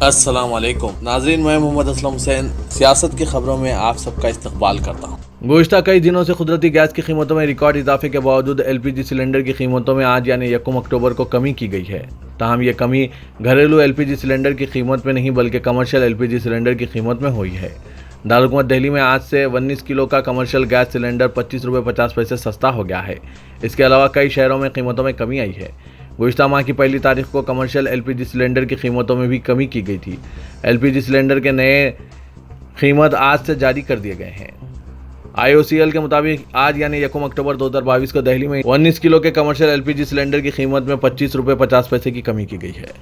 अस्सलाम वालेकुम नाज़रीन, मैं मोहम्मद असलम हुसैन सियासत की खबरों में आप सबका इस्तकबाल करता हूँ। गुज़िश्ता कई दिनों से कुदरती गैस की कीमतों में रिकॉर्ड इजाफे के बावजूद एलपीजी सिलेंडर की कीमतों में आज यानी 1 अक्टूबर को कमी की गई है। ताहम ये कमी घरेलू एलपीजी सिलेंडर की कीमत में नहीं बल्कि कमर्शियल एलपीजी सिलेंडर की कीमत में हुई है। दारुल दिल्ली में आज से 19 किलो का कमर्शियल गैस सिलेंडर 25 रुपये 50 पैसे सस्ता हो गया है। इसके अलावा कई शहरों में कीमतों में कमी आई है। गुज़िश्ता माह की 1 तारीख को कमर्शियल एलपीजी सिलेंडर की कीमतों में भी कमी की गई थी। एलपीजी सिलेंडर के नए कीमत आज से जारी कर दिए गए हैं। IOCL के मुताबिक आज यानी 1 अक्टूबर 2022 को दिल्ली में 19 किलो के कमर्शियल एलपीजी सिलेंडर की कीमत में 25 रुपये 50 पैसे की कमी की गई है।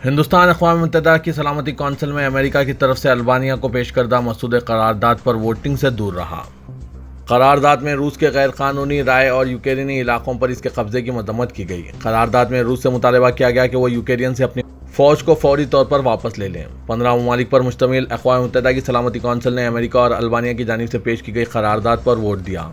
हिंदुस्तान अक़वाम मुत्तहिदा की सलामती कौंसिल में अमेरिका की तरफ से अल्बानिया को पेश करदा मसूदे करारदाद पर वोटिंग से दूर रहा। करारदाद में रूस के गैर कानूनी राय और यूक्रेनी इलाकों पर इसके कब्जे की मजम्मत की गई। करारदाद में रूस से मुतालबा किया गया कि वो यूक्रेन से अपनी फौज को फौरी तौर पर वापस ले लें। 15 ममालिक पर मुश्तमिल अक़वाम मुत्तहिदा की सलामती कौंसिल ने अमेरिका और अल्बानिया की जानिब से पेश की गई करारदाद पर वोट दिया,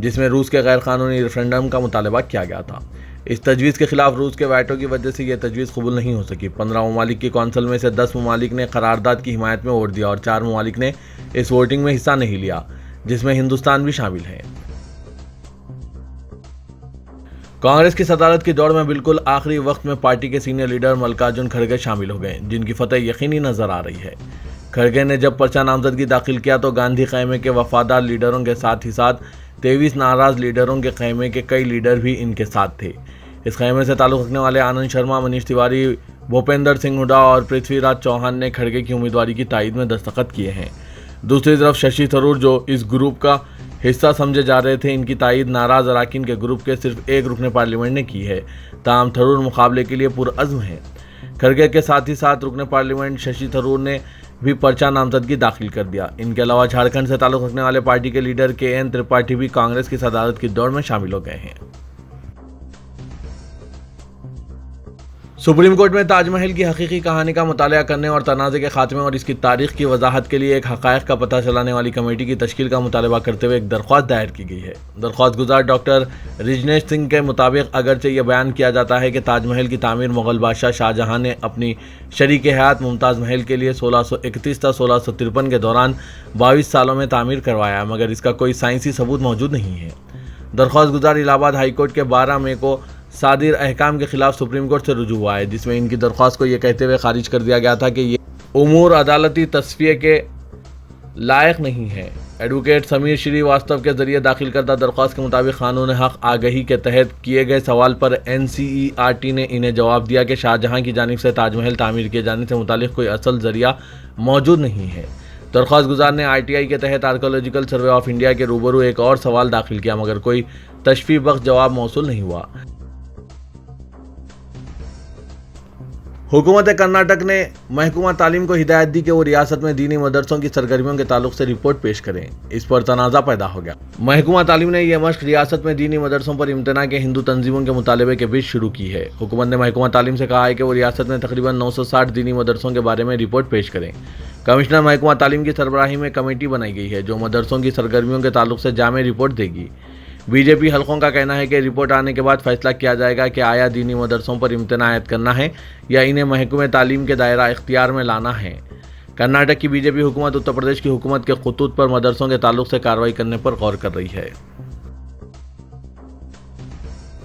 जिसमें रूस के गैर कानूनी रेफरेंडम का मुतालबा किया गया था। इस तजवीज़ के खिलाफ रूस के वैटो की वजह से यह तजवीज़ कबूल नहीं हो सकी। 15 ममालिक की कौंसिल में से 10 ममालिक ने करारदाद की हिमायत में वोट दिया और 4 ममालिक ने इस वोटिंग में हिस्सा नहीं लिया, जिसमें हिंदुस्तान भी शामिल है। कांग्रेस की सदारत की दौड़ में बिल्कुल आखिरी वक्त में पार्टी के सीनियर लीडर मल्लिकार्जुन खड़गे शामिल हो गए, जिनकी फतह यकीनी नजर आ रही है। खड़गे ने जब पर्चा नामजदगी दाखिल किया तो गांधी खैमे के वफादार लीडरों के साथ ही साथ 23 नाराज लीडरों के खैमे के कई लीडर भी इनके साथ थे। इस खैमे से ताल्लुक़ रखने वाले आनंद शर्मा, मनीष तिवारी, भूपेंद्र सिंह हुड्डा और पृथ्वीराज चौहान ने खड़गे की उम्मीदवारी की तायद में दस्तखत किए हैं। दूसरी तरफ शशि थरूर, जो इस ग्रुप का हिस्सा समझे जा रहे थे, इनकी तायद नाराज अराकीन के ग्रुप के सिर्फ एक रुकने पार्लियामेंट ने की है। ताहम थरूर मुकाबले के लिए पुरअज़्म है। खड़गे के साथ ही साथ रुकने पार्लियामेंट शशि थरूर ने भी पर्चा नामजदगी दाखिल कर दिया। इनके अलावा झारखंड से ताल्लुक़ रखने वाले पार्टी के लीडर KN त्रिपाठी भी कांग्रेस की सदारत की दौड़ में शामिल हो गए हैं। सुप्रीम कोर्ट में ताजमहल की हकीकी कहानी का मुतालिया करने और तनाज़े के खात्मे और इसकी तारीख की वजाहत के लिए एक हक़ाइक़ का पता चलाने वाली कमेटी की तश्कील का मुतालबा करते हुए एक दरख्वास्त दायर की गई है। दरख्वास्त गुजार डॉक्टर रिजनेश सिंह के मुताबिक अगरचे यह बयान किया जाता है कि ताजमहल की तामीर मुग़ल बादशाह शाहजहां ने अपनी शरीक हयात मुमताज़ महल के लिए 1631 से 1653 के दौरान 22 सालों में तामीर करवाया, मगर इसका कोई साइंसी सबूत मौजूद नहीं है। दरख्वास्त गुजार इलाहाबाद हाई कोर्ट के 12 मई को सादिर अहकाम के खिलाफ सुप्रीम कोर्ट से रुजू हुआ है, जिसमें इनकी दरख्वास्त को यह कहते हुए खारिज कर दिया गया था कि ये उमूर अदालती तस्फिये के लायक नहीं है। एडवोकेट समीर श्रीवास्तव के जरिए दाखिल करदा दरख्वास्त के मुताबिक कानून हक आगही के तहत किए गए सवाल पर NCERT ने इन्हें जवाब दिया कि शाहजहां की जानिब से ताजमहल तामीर किए जाने से मुतालिक कोई असल जरिया मौजूद नहीं है। दरख्वास्त गुजार ने RTI के तहत आर्कोलॉजिकल सर्वे ऑफ इंडिया के रूबरू एक और सवाल दाखिल किया, मगर कोई तशफी बख्श जवाब मौसूल नहीं हुआ। हुकूमत कर्नाटक ने महकूमा तालीम को हिदायत दी कि वो रियासत में दीनी मदरसों की सरगर्मियों के ताल्लुक से रिपोर्ट पेश करें। इस पर तनाज़ा पैदा हो गया। महकूमा तालीम ने यह मश्क रियासत में दीनी मदरसों पर इम्तना के हिंदू तंजीमों के मुतालबे के बीच शुरू की है। हुकूमत ने महकूमा तालीम से कहा है कि वो रियासत में तकरीबन 960 दीनी मदरसों के बारे में रिपोर्ट पेश करें। कमिश्नर महकूमा तालीम की सरबराही में कमेटी बनाई गई है जो मदरसों की सरगर्मियों के ताल्लुक से जामे रिपोर्ट देगी। बीजेपी हलकों का कहना है कि रिपोर्ट आने के बाद फैसला किया जाएगा कि आया दीनी मदरसों पर इम्तना आयद करना है या इन्हें महकमे तालीम के दायरा इख्तियार में लाना है। कर्नाटक की बीजेपी हुकूमत उत्तर प्रदेश की हुकूमत के खतूत पर मदरसों के ताल्लुक से कार्रवाई करने पर गौर कर रही है।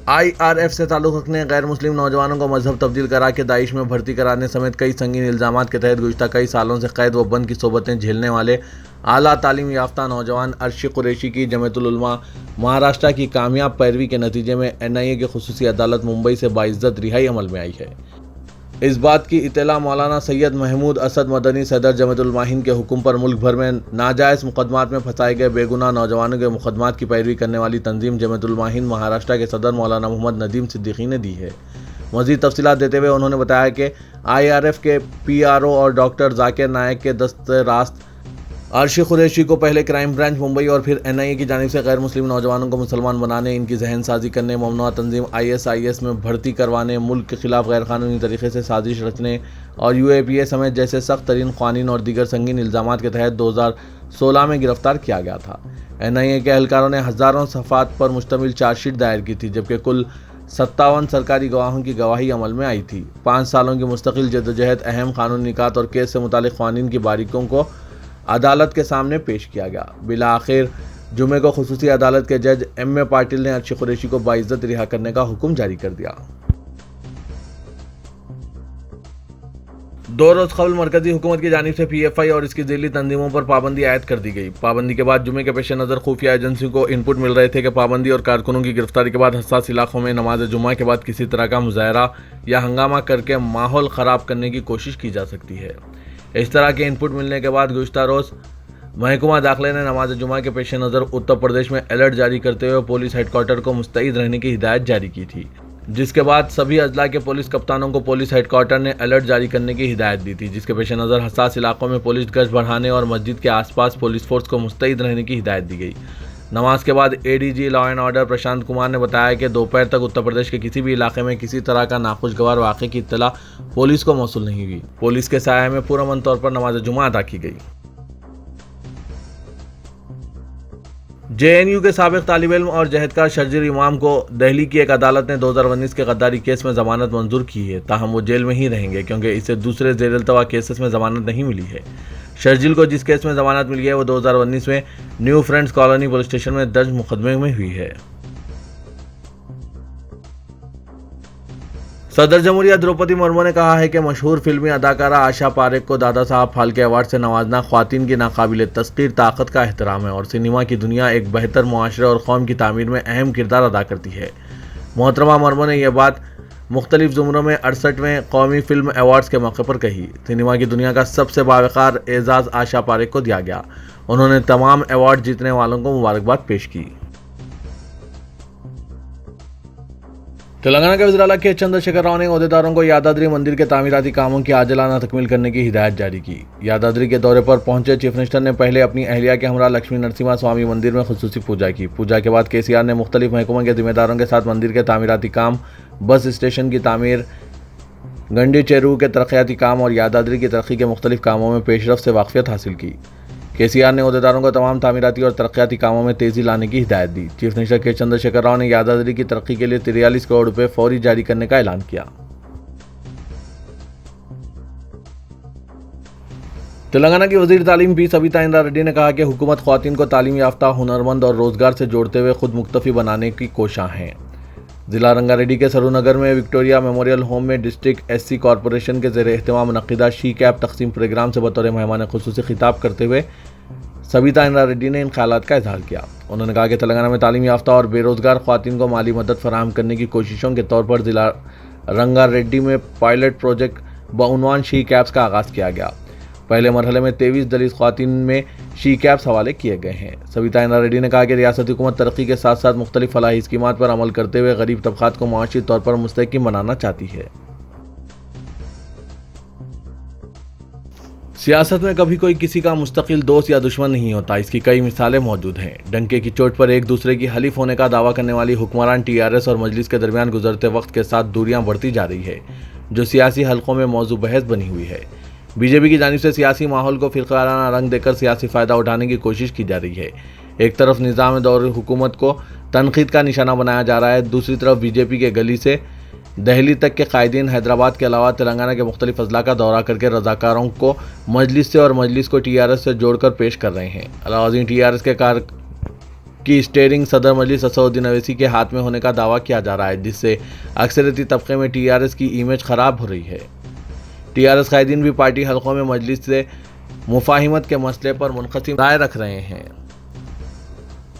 IRF से ताल्लुक़ रखने गैर मुस्लिम नौजवानों को मजहब तब्दील करा के दाइश में भर्ती कराने समेत कई संगीन इल्ज़ामात के तहत गुज़िश्ता कई सालों से कैद व बंद की सोबतें झेलने वाले आला तालीम याफ्ता नौजवान अर्शी कुरैशी की जमीयतुल उलमा महाराष्ट्र की कामयाब पैरवी के नतीजे में NIA की खुसूसी अदालत मुंबई से बाइज्जत रिहाई अमल में आई है। इस बात की इत्तला मौलाना सैयद महमूद असद मदनी सदर जमीयतुल उलमा हिंद के हुक्म पर मुल्क भर में नाजायज़ मुकदमात में फंसाए गए बेगुनाह नौजवानों के मुकदमात की पैरवी करने वाली तंजीम जमीयतुल उलमा हिंद महाराष्ट्र के सदर मौलाना मोहम्मद नदीम सिद्दीकी ने दी है। मज़ीद तफसीलात देते हुए उन्होंने बताया कि IRF के PRO और डॉक्टर जाकिर नायक के दस्ते रास्त अर्शी कुरैशी को पहले क्राइम ब्रांच मुंबई और फिर NIA की जानिब से गैर मुस्लिम नौजवानों को मुसलमान बनाने, इनकी जहन साजी करने, ममनुआ तंजीम ISIS में भर्ती करवाने, मुल्क के खिलाफ गैर कानूनी तरीके से साजिश रचने और UAPA समेत जैसे सख्त तरीन क़वानीन और दीगर संगीन इल्ज़ामात के तहत 2016 में गिरफ्तार किया गया था। NIA के एहलकारों ने हज़ारों सफ़ात पर मुश्तमिल चार्जशीट दायर की थी, जबकि कुल 57 सरकारी गवाहों की गवाही अमल में आई थी। 5 सालों की मुस्तकिल जद्दोजहद, अहम कानूनी निकात और केस से मुतालिक क़वानीन की बारीकियों को अदालत के सामने पेश किया गया। बिला आखिर जुमे को खुसूसी अदालत के जज M.A. पाटिल ने अर्शी कुरैशी को बाइज्जत रिहा करने का हुक्म जारी कर दिया। 2 रोज कबल मरकजी हुकूमत की जानिब से PFI और इसकी ज़िली तंजीमों पर पाबंदी आयद कर दी गई। पाबंदी के बाद जुमे के पेश नज़र खुफिया एजेंसियों को इनपुट मिल रहे थे कि पाबंदी और कारकुनों की गिरफ्तारी के बाद हसास इलाकों में नमाज जुमा के बाद किसी तरह का मुजाहरा या हंगामा करके माहौल ख़राब करने की कोशिश की जा सकती है। इस तरह के इनपुट मिलने के बाद गुज़श्ता रोज़ महकमा दाखिला ने नमाज जुमा के पेश नज़र उत्तर प्रदेश में अलर्ट जारी करते हुए पुलिस हेडक्वार्टर को मुस्तैद रहने की हिदायत जारी की थी, जिसके बाद सभी अजला के पुलिस कप्तानों को पुलिस हेडक्वार्टर ने अलर्ट जारी करने की हिदायत दी थी, जिसके पेश नज़र हसास इलाकों में पुलिस गश्त बढ़ाने और मस्जिद के आसपास पुलिस फोर्स को मुस्तैद रहने की हिदायत दी गई। नमाज के बाद ADG law and order Prashant Kumar ने बताया कि दोपहर तक उत्तर प्रदेश के किसी भी इलाके में किसी तरह का नाखुशगवार वाक़े की इत्तला पुलिस को मौसूल नहीं हुई। पुलिस के साया में पुरअमन तौर पर नमाज जुमा अदा की गई। JNU के साबिक तालिब इल्म और जहदकार शर्जील इमाम को दिल्ली की एक अदालत ने 2019 के गद्दारी केस में जमानत मंजूर की है। ताहम वो जेल में ही रहेंगे क्योंकि इसे दूसरे ज़ेर-इल्तवा केसेस में जमानत नहीं मिली है। शर्जील को जिस केस में जमानत मिली है वो 2019 में new friends colony police station में दर्ज मुकदमे में हुई है। सदर जमहूरिया द्रौपदी मुर्मू ने कहा है कि मशहूर फिल्मी अदाकारा आशा पारेख को दादा साहब फाल्के अवार्ड से नवाजना ख्वातीन की नाकाबिल तस्कीर ताकत का एहतराम है और सिनेमा की दुनिया एक बेहतर मुआशरे और कौम की तामीर में अहम किरदार अदा करती है। मोहतरमा मुर्मू ने यह बात मुख्तलिफ ज़ुमरों में 68वें कौमी फिल्म अवार्ड्स के मौके पर कही। सिनेमा की दुनिया का सबसे बावकार एजाज़ आशा पारेख को दिया गया। उन्होंने तमाम अवार्ड जीतने वालों को मुबारकबाद पेश की। तेलंगाना के वज़ीर आला के चंद्रशेखर राव ने अहदेदारों को यादाद्री मंदिर के तामीराती कामों की आजिलाना तकमील करने की हिदायत जारी की। यादाद्री के दौरे पर पहुंचे चीफ मिनिस्टर ने पहले अपनी अहलिया के हमरा लक्ष्मी नरसिम्हा स्वामी मंदिर में खुसूसी पूजा की। पूजा के बाद KCR ने मुख्तलिफ महकमों के जिम्मेदारों के साथ मंदिर के तामीराती काम, बस स्टेशन की तामीर, गंडी चेरू के तरक्याती काम और यादाद्री की तरक्की के मुख्तलिफ कामों में पेशरफ से वाकफियत हासिल की। KCR ने अहदेदारों को तमाम तामीराती और तरक्याती कामों में तेज़ी लाने की हिदायत दी। चीफ मिनिस्टर के चंद्रशेखर राव ने यादाद्री की तरक्की के लिए 43 करोड़ रुपए फौरी जारी करने का ऐलान किया। तेलंगाना की वज़ीर तालीम P. सविता इंद्रा रेड्डी ने कहा कि हुकूमत ख्वातीन को तालीम याफ्ता, हुनरमंद और रोजगार से जोड़ते हुए खुद मुक्तफी बनाने की कोशां है। जिला रंगारेड्डी के सरूनगर में विक्टोरिया मेमोरियल होम में डिस्ट्रिक्ट SC कॉरपोरेशन के ज़ेर एहतमाम मुनक़िदा शी कैप तकसीम प्रोग्राम से बतौर मेहमान खुसूसी खिताब करते हुए सविता इंद्रा रेड्डी ने इन ख्यालात का इजहार किया। उन्होंने कहा कि तेलंगाना में तालीम याफ्ता और बेरोजगार ख्वातीन को माली मदद फराहम करने की कोशिशों के तौर पर जिला रंगारेड्डी में पायलट प्रोजेक्ट बउनवान शी कैप्स का आगाज़ किया गया। पहले मरहले में 23 दलित ख्वातीन में शी कैप्स हवाले किए गए हैं। सविता इंद्रा रेड्डी ने कहा कि रियासती हुकूमत तरक्की के साथ साथ मुख्तलिफ फलाही स्कीमात पर अमल करते हुए गरीब तबकात को मुआशी तौर पर मुस्तहकम बनाना चाहती है। सियासत में कभी कोई किसी का मुस्तकिल दोस्त या दुश्मन नहीं होता। इसकी कई मिसालें मौजूद हैं। डंके की चोट पर एक दूसरे की हलीफ होने का दावा करने वाली हुक्मरान TRS और मजलिस के दरमियान गुजरते वक्त के साथ दूरियां बढ़ती जा रही है, जो सियासी हलकों में मौजू बहस बनी हुई है। बीजेपी की जानिब से सियासी माहौल को फिरकाराना रंग देकर सियासी फ़ायदा उठाने की कोशिश की जा रही है। एक तरफ निज़ाम दौर हुकूमत को तनकीद का निशाना बनाया जा रहा है, दूसरी तरफ बीजेपी के गली से दिल्ली तक के कायदीन हैदराबाद के अलावा तेलंगाना के मुख्तलिफ अजला का दौरा करके रजाकारों को मजलिस से और मजलिस को TRS से जोड़कर पेश कर रहे हैं। अलाउद्दीन TRS के कार की स्टेयरिंग सदर मजलिस असदुद्दीन अवैसी के हाथ में होने का दावा किया जा रहा है, जिससे अक्सरियती तबके में TRS की इमेज ख़राब हो रही है। TRS कायदीन भी पार्टी हलकों में मजलिस से मुफाहिमत के मसले पर मुनक़सिम राय रख रहे हैं।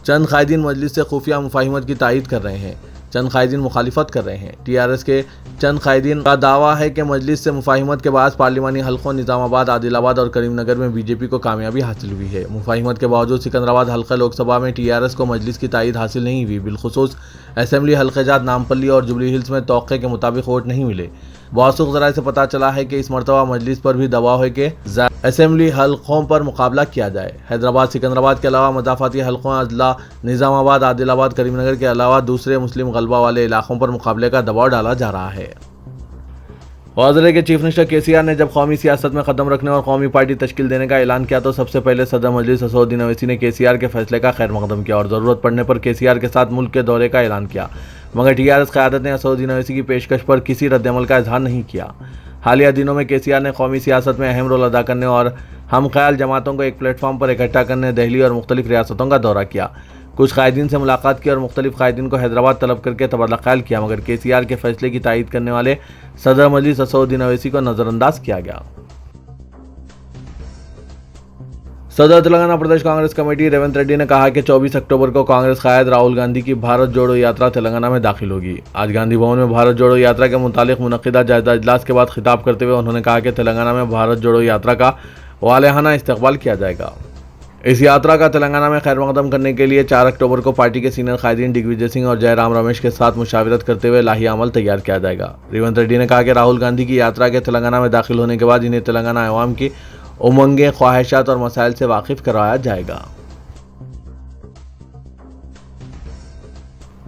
चंद कायदीन मजलिस से खुफिया मुफाहिमत की तायीद कर रहे हैं, चंद कायदीन मुखालिफत कर रहे हैं। TRS के चंद कायदीन का दावा है कि मजलिस से मुफाहिमत के बाद पार्लिमानी हलकों निज़ामाबाद, आदिलाबाद और करीमनगर में बीजेपी को कामयाबी हासिल हुई है। मुफाहिमत के बावजूद सिकंदराबाद हल्का लोकसभा में TRS को मजलिस की तायीद हासिल नहीं हुई। बिलखुसूस असेंबली हल्क़ेजात नामपल्ली और जुबली हिल्स में तौक़े के मुताबिक वोट नहीं मिले। मौसूक़ ज़राए से पता चला है कि इस मरतबा मजलिस पर भी दबाव है कि असेंबली हल्कों पर मुकाबला किया जाए। हैदराबाद, सिकंदराबाद के अलावा मदाफ़ाती हल्कों अजला निज़ामाबाद, आदिलाबाद, करीमनगर के अलावा दूसरे मुस्लिम गलबा वाले इलाकों पर मुकाबले का दबाव डाला जा रहा है। वाज़रे के चीफ मिनिस्टर KCR ने जब कौमी सियासत में कदम रखने और कौमी पार्टी तश्कील देने का ऐलान किया तो सबसे पहले सदर मजलिस असदुद्दीन अवैसी ने KCR के फैसले का खैर मकदम किया और ज़रूरत पड़ने पर KCR के साथ मुल्क के दौरे का ऐलान किया। मगर टीआरएस क़यादत ने असदुद्दीन ओवैसी की पेशकश पर किसी रद्दअमल का इजहार नहीं किया। हालिया दिनों में केसीआर ने कौमी सियासत में अहम रोल अदा करने और हम ख्याल जमातों को एक प्लेटफॉर्म पर इकट्ठा करने दिल्ली और मुख्तलिफ रियासतों का दौरा किया। कुछ कायदीन से मुलाकात की और मुख्तलिफ कायदीन को हैदराबाद तलब करके तबादला ख्याल किया, मगर केसीआर के फैसले की तायीद करने वाले सदर मजलिस असदुद्दीन ओवैसी को नज़रअंदाज किया गया। सदर तेलंगाना प्रदेश कांग्रेस कमेटी रेवंत रेड्डी ने कहा कि 24 अक्टूबर को कांग्रेस कायद राहुल गांधी की भारत जोड़ो यात्रा तेलंगाना में दाखिल होगी। आज गांधी भवन में भारत जोड़ो यात्रा के मुतालिक मुनक्किदा जायजा इजलास के बाद खिताब करते हुए उन्होंने कहा कि तेलंगाना में भारत जोड़ो यात्रा का वालेहाना इस्तकबाल किया जाएगा। इस यात्रा का तेलंगाना में खैर मकदम करने के लिए 4 अक्टूबर को पार्टी के सीनियर कायदीन दिग्विजय सिंह और जयराम रमेश के साथ मुशावरत करते हुए लाही अमल तैयार किया जाएगा। रेवंत रेड्डी ने कहा कि राहुल गांधी की यात्रा के तेलंगाना में दाखिल होने के बाद इन्हें तेलंगाना अवाम की उमंगें, ख्वाहिशात और मसाइल से वाकिफ करवाया जाएगा।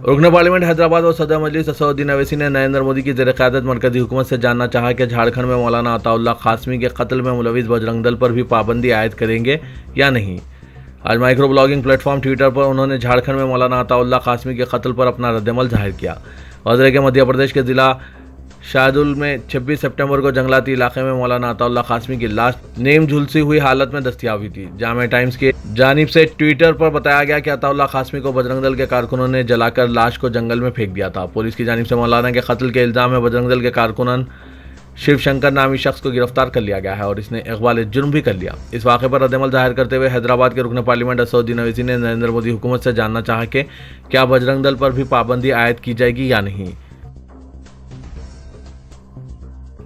रुकन पार्लियामेंट हैदराबाद और सदर मजलिस असदुद्दीन ओवैसी ने नरेंद्र मोदी की ज़ेर क़यादत मरकज़ी हुकूमत से जानना चाहा कि झारखंड में मौलाना अताउल्लाह कासमी के कत्ल में मुलविस बजरंग दल पर भी पाबंदी आयद करेंगे या नहीं। आज माइक्रो ब्लॉगिंग प्लेटफॉर्म ट्विटर पर उन्होंने झारखंड में मौलाना अताउल्लाह कासमी के कत्ल पर अपना रद्दअमल जाहिर किया। वज़ीर के मध्य प्रदेश के ज़िला शाहदुल में 26 सितंबर को जंगलाती इलाके में मौलाना अताउल्लाह कासमी की लाश नीम झुलसी हुई हालत में दस्तयाब हुई थी। जामे टाइम्स की जानिब से ट्विटर पर बताया गया कि अताउल्लाह कासमी को बजरंग दल के कारकुनों ने जलाकर लाश को जंगल में फेंक दिया था। पुलिस की जानिब से मौलाना के कत्ल के इल्जाम में बजरंग दल के कारकुनन शिव शंकर नामी शख्स को गिरफ्तार कर लिया गया है और इसने इकबाल जुर्म भी कर लिया। इस वाक़े पर रद्दअमल जाहिर करते हुए हैदराबाद के रुकन पार्लियामेंट असदुद्दीन ओवैसी ने नरेंद्र मोदी हुकूमत से जानना चाहा कि क्या बजरंग दल पर भी पाबंदी आयद की जाएगी या नहीं।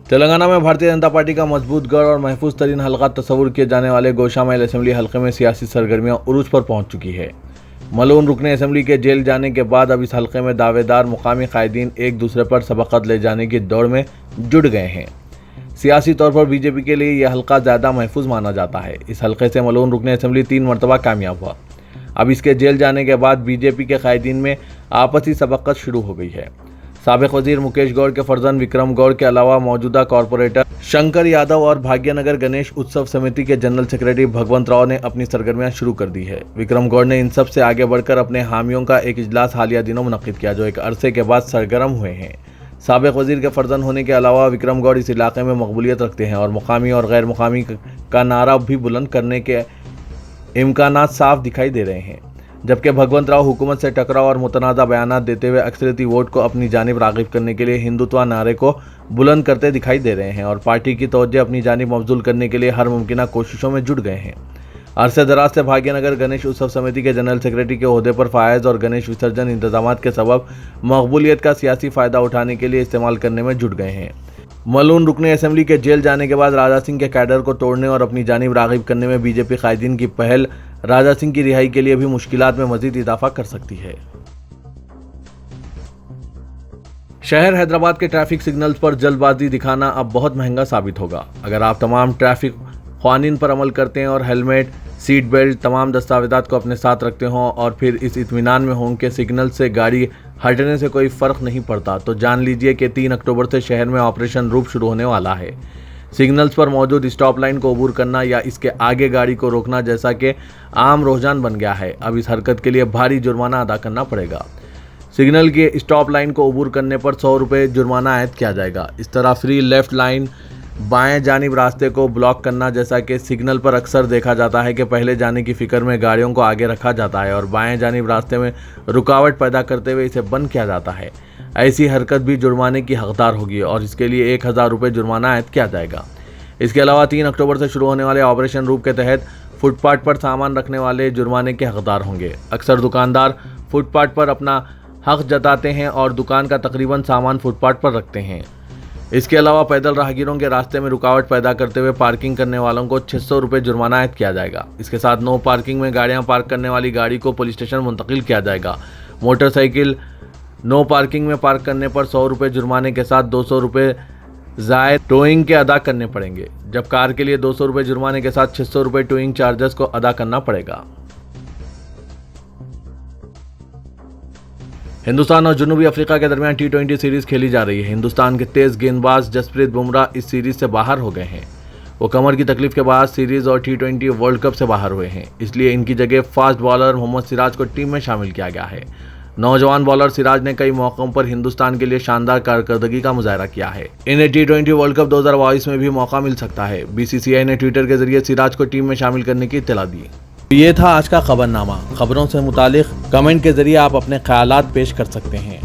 तेलंगाना में भारतीय जनता पार्टी का मजबूत गढ़ और महफूज तरीन हल्का तस्वुर किए जाने वाले गोशामैल असेंबली हल्के में सियासी सरगर्मियां उरूज पर पहुंच चुकी है। मलून रुकने असेंबली के जेल जाने के बाद अब इस हल्के में दावेदार मुकामी कायदीन एक दूसरे पर सबकत ले जाने की दौड़ में जुट गए हैं। सियासी तौर पर बीजेपी के लिए यह हल्का ज़्यादा महफूज माना जाता है। इस हल्के से मलून रुकने असेंबली 3 मरतबा कामयाब हुआ। अब इसके जेल जाने के बाद बीजेपी के कायदीन में आपसी सबकत शुरू हो गई है। साबिक वजीर मुकेश गौड़ के फर्जंद विक्रम गौड़ के अलावा मौजूदा कॉरपोरेटर शंकर यादव और भाग्यनगर गणेश उत्सव समिति के जनरल सेक्रेटरी भगवंत राव ने अपनी सरगर्मियां शुरू कर दी है। विक्रम गौड़ ने इन सब से आगे बढ़कर अपने हामियों का एक इजलास हालिया दिनों मुनक्किद किया, जो एक अरसे के बाद सरगर्म हुए हैं। साबिक वजीर के फर्जंद होने के अलावा विक्रम गौड़ इस इलाके में मकबूलियत रखते हैं और मुकामी और गैर मुकामी का नारा भी बुलंद करने के इम्कानात साफ दिखाई दे रहे हैं। जबकि भगवंत राव हुकूमत से टकराव और मुतनाज़ा बयानात देते हुए अक्सरियती वोट को अपनी जानिब राग़िब करने के लिए हिंदुत्व नारे को बुलंद करते दिखाई दे रहे हैं और पार्टी की तवज्जो अपनी जानिब मबजूल करने के लिए हर मुमकिन कोशिशों में जुट गए हैं। अरसे दराज से भाग्यनगर गणेश उत्सव समिति के जनरल सेक्रेटरी के ओहदे पर फायज और गणेश विसर्जन इंतजामात के सबब मकबूलियत का सियासी फ़ायदा उठाने के लिए इस्तेमाल करने में जुट गए हैं। मलून रुकने असेंबली के जेल जाने के बाद राजा सिंह के कैडर को तोड़ने और अपनी जानिब राग़िब करने में बीजेपी कायदीन की पहल राजा सिंह की रिहाई के लिए भी मुश्किलात में मजीद इजाफा कर सकती है। शहर हैदराबाद के ट्रैफिक सिग्नल्स पर जल्दबाजी दिखाना अब बहुत महंगा साबित होगा। अगर आप तमाम ट्रैफिक क़वानीन पर अमल करते हैं और हेलमेट, सीट बेल्ट, तमाम दस्तावेज़ात को अपने साथ रखते हों और फिर इस इत्मीनान में हों कि सिग्नल से गाड़ी हटने से कोई फ़र्क नहीं पड़ता, तो जान लीजिए कि 3 अक्टूबर से शहर में ऑपरेशन रूप शुरू होने वाला है। सिग्नल्स पर मौजूद स्टॉप लाइन को अबूर करना या इसके आगे गाड़ी को रोकना जैसा कि आम रुझान बन गया है, अब इस हरकत के लिए भारी जुर्माना अदा करना पड़ेगा। सिग्नल के स्टॉप लाइन को अबूर करने पर 100 रुपये जुर्माना आयद किया जाएगा। इस तरह फ्री लेफ्ट लाइन, बाएं जानिब रास्ते को ब्लॉक करना जैसा कि सिग्नल पर अक्सर देखा जाता है कि पहले जाने की फ़िक्र में गाड़ियों को आगे रखा जाता है और बाएं जानिब रास्ते में रुकावट पैदा करते हुए इसे बंद किया जाता है। ऐसी हरकत भी जुर्माने की हकदार होगी और इसके लिए 1000 रुपये जुर्माना आयद किया जाएगा। इसके अलावा 3 अक्टूबर से शुरू होने वाले ऑपरेशन रूप के तहत फुटपाथ पर सामान रखने वाले जुर्माने के हकदार होंगे। अक्सर दुकानदार फुटपाथ पर अपना हक जताते हैं और दुकान का तकरीबन सामान फुटपाथ पर रखते हैं। इसके अलावा पैदल राहगीरों के रास्ते में रुकावट पैदा करते हुए पार्किंग करने वालों को 600 रुपये जुर्माना आयद किया जाएगा। इसके साथ नो पार्किंग में गाड़ियां पार्क करने वाली गाड़ी को पुलिस स्टेशन मुंतकिल किया जाएगा। मोटरसाइकिल नो पार्किंग में पार्क करने पर 100 रुपये जुर्माने के साथ 200 रुपये ज़ायद टोइंग के अदा करने पड़ेंगे, जब कार के लिए 200 रुपये जुर्माने के साथ 600 रुपये टोइंग चार्जेस को अदा करना पड़ेगा। हिंदुस्तान और जनूबी अफ्रीका के दरमियान T20 सीरीज़ खेली जा रही है। हिंदुस्तान के तेज़ गेंदबाज जसप्रीत बुमराह इस सीरीज़ से बाहर हो गए हैं। वो कमर की तकलीफ के बाद सीरीज़ और T20 वर्ल्ड कप से बाहर हुए हैं, इसलिए इनकी जगह फास्ट बॉलर मोहम्मद सिराज को टीम में शामिल किया गया है। नौजवान बॉलर सिराज ने कई मौकों पर हिंदुस्तान के लिए शानदार कारकर्दगी का मुजाहरा किया है। इन्हें T20 वर्ल्ड कप 2022 में भी मौका मिल सकता है। BCCI ने ट्विटर के जरिए सिराज को टीम में शामिल करने की इत्तला दी। ये था आज का खबरनामा। खबरों से मुतालिक कमेंट के जरिए आप अपने ख्यालात पेश कर सकते हैं।